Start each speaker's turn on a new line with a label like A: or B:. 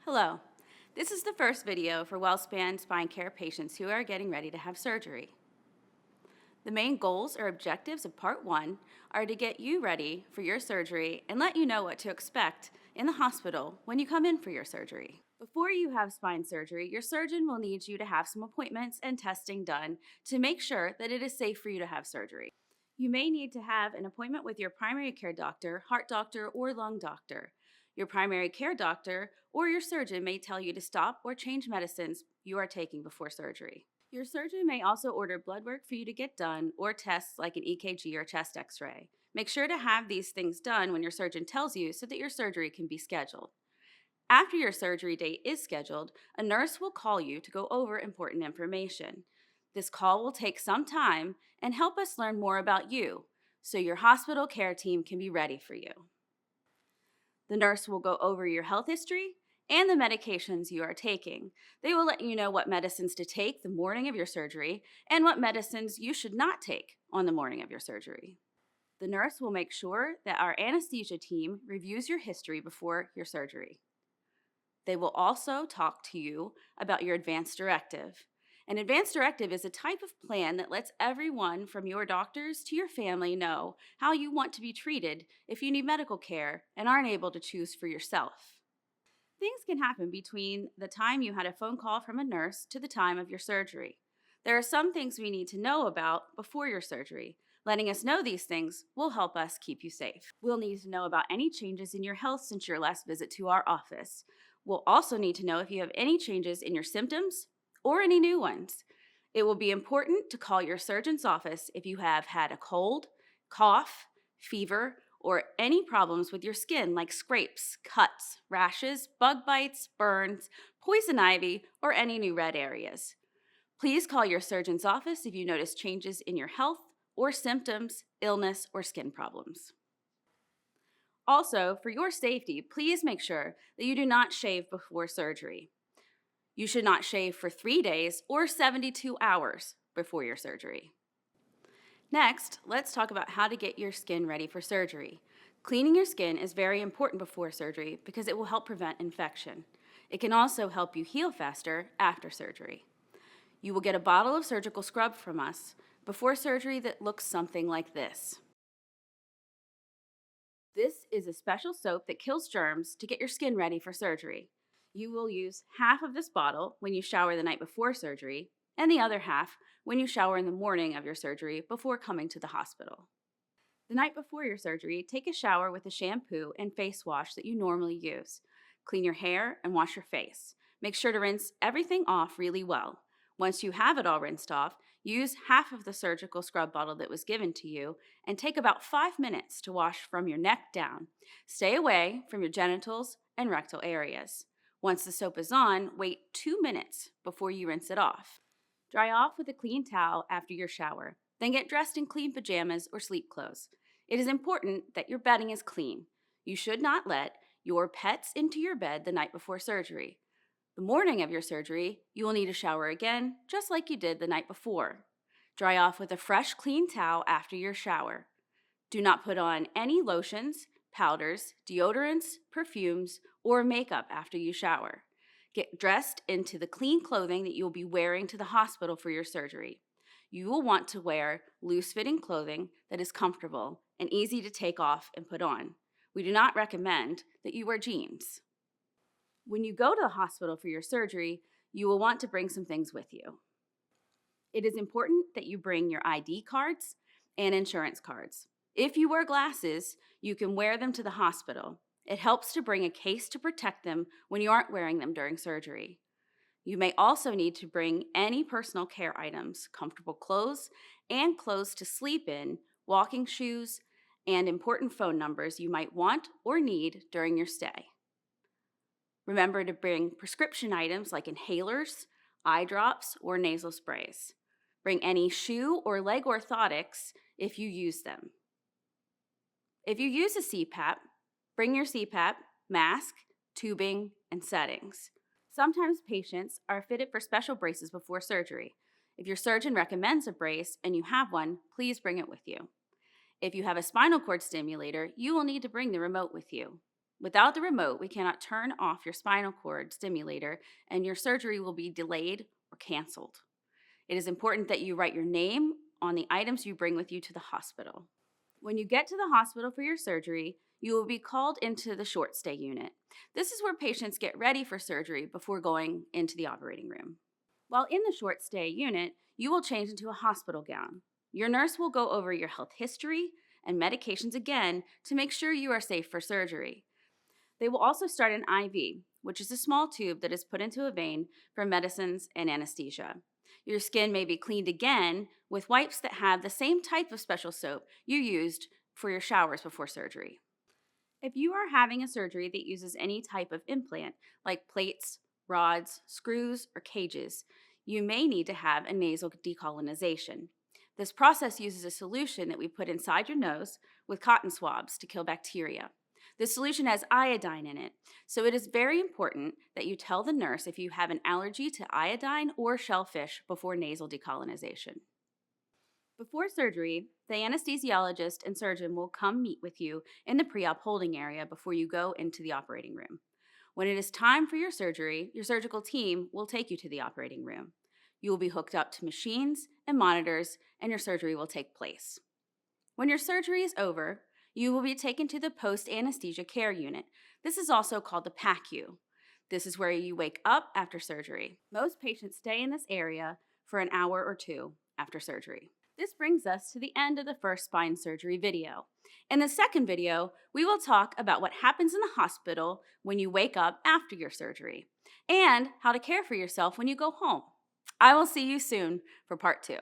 A: Hello. This is the first video for WellSpan Spine Care patients who are getting ready to have surgery. The main goals or objectives of Part 1 are to get you ready for your surgery and let you know what to expect in the hospital when you come in for your surgery. Before you have spine surgery, your surgeon will need you to have some appointments and testing done to make sure that it is safe for you to have surgery. You may need to have an appointment with your primary care doctor, heart doctor, or lung doctor. Your primary care doctor or your surgeon may tell you to stop or change medicines you are taking before surgery. Your surgeon may also order blood work for you to get done or tests like an EKG or chest x-ray. Make sure to have these things done when your surgeon tells you so that your surgery can be scheduled. After your surgery date is scheduled, a nurse will call you to go over important information. This call will take some time and help us learn more about you so your hospital care team can be ready for you. The nurse will go over your health history and the medications you are taking. They will let you know what medicines to take the morning of your surgery and what medicines you should not take on the morning of your surgery. The nurse will make sure that our anesthesia team reviews your history before your surgery. They will also talk to you about your advance directive. An advance directive is a type of plan that lets everyone from your doctors to your family know how you want to be treated if you need medical care and aren't able to choose for yourself. Things can happen between the time you had a phone call from a nurse to the time of your surgery. There are some things we need to know about before your surgery. Letting us know these things will help us keep you safe. We'll need to know about any changes in your health since your last visit to our office. We'll also need to know if you have any changes in your symptoms or any new ones. It will be important to call your surgeon's office if you have had a cold, cough, fever, or any problems with your skin like scrapes, cuts, rashes, bug bites, burns, poison ivy, or any new red areas. Please call your surgeon's office if you notice changes in your health or symptoms, illness, or skin problems. Also, for your safety, please make sure that you do not shave before surgery. You should not shave for 3 days or 72 hours before your surgery. Next, let's talk about how to get your skin ready for surgery. Cleaning your skin is very important before surgery because it will help prevent infection. It can also help you heal faster after surgery. You will get a bottle of surgical scrub from us before surgery that looks something like this. This is a special soap that kills germs to get your skin ready for surgery. You will use half of this bottle when you shower the night before surgery, and the other half when you shower in the morning of your surgery before coming to the hospital. The night before your surgery, take a shower with the shampoo and face wash that you normally use. Clean your hair and wash your face. Make sure to rinse everything off really well. Once you have it all rinsed off, use half of the surgical scrub bottle that was given to you and take about 5 minutes to wash from your neck down. Stay away from your genitals and rectal areas. Once the soap is on, wait 2 minutes before you rinse it off. Dry off with a clean towel after your shower, then get dressed in clean pajamas or sleep clothes. It is important that your bedding is clean. You should not let your pets into your bed the night before surgery. The morning of your surgery, you will need to shower again, just like you did the night before. Dry off with a fresh, clean towel after your shower. Do not put on any lotions, powders, deodorants, perfumes, or makeup after you shower. Get dressed into the clean clothing that you will be wearing to the hospital for your surgery. You will want to wear loose-fitting clothing that is comfortable and easy to take off and put on. We do not recommend that you wear jeans. When you go to the hospital for your surgery, you will want to bring some things with you. It is important that you bring your ID cards and insurance cards. If you wear glasses, you can wear them to the hospital. It helps to bring a case to protect them when you aren't wearing them during surgery. You may also need to bring any personal care items, comfortable clothes, and clothes to sleep in, walking shoes, and important phone numbers you might want or need during your stay. Remember to bring prescription items like inhalers, eye drops, or nasal sprays. Bring any shoe or leg orthotics if you use them. If you use a CPAP, bring your CPAP, mask, tubing, and settings. Sometimes patients are fitted for special braces before surgery. If your surgeon recommends a brace and you have one, please bring it with you. If you have a spinal cord stimulator, you will need to bring the remote with you. Without the remote, we cannot turn off your spinal cord stimulator and your surgery will be delayed or canceled. It is important that you write your name on the items you bring with you to the hospital. When you get to the hospital for your surgery, you will be called into the short stay unit. This is where patients get ready for surgery before going into the operating room. While in the short stay unit, you will change into a hospital gown. Your nurse will go over your health history and medications again to make sure you are safe for surgery. They will also start an IV, which is a small tube that is put into a vein for medicines and anesthesia. Your skin may be cleaned again with wipes that have the same type of special soap you used for your showers before surgery. If you are having a surgery that uses any type of implant, like plates, rods, screws, or cages, you may need to have a nasal decolonization. This process uses a solution that we put inside your nose with cotton swabs to kill bacteria. This solution has iodine in it, so it is very important that you tell the nurse if you have an allergy to iodine or shellfish before nasal decolonization. Before surgery, the anesthesiologist and surgeon will come meet with you in the pre-op holding area before you go into the operating room. When it is time for your surgery, your surgical team will take you to the operating room. You will be hooked up to machines and monitors, and your surgery will take place. When your surgery is over, you will be taken to the post-anesthesia care unit. This is also called the PACU. This is where you wake up after surgery. Most patients stay in this area for an hour or two after surgery. This brings us to the end of the first spine surgery video. In the second video, we will talk about what happens in the hospital when you wake up after your surgery and how to care for yourself when you go home. I will see you soon for part 2.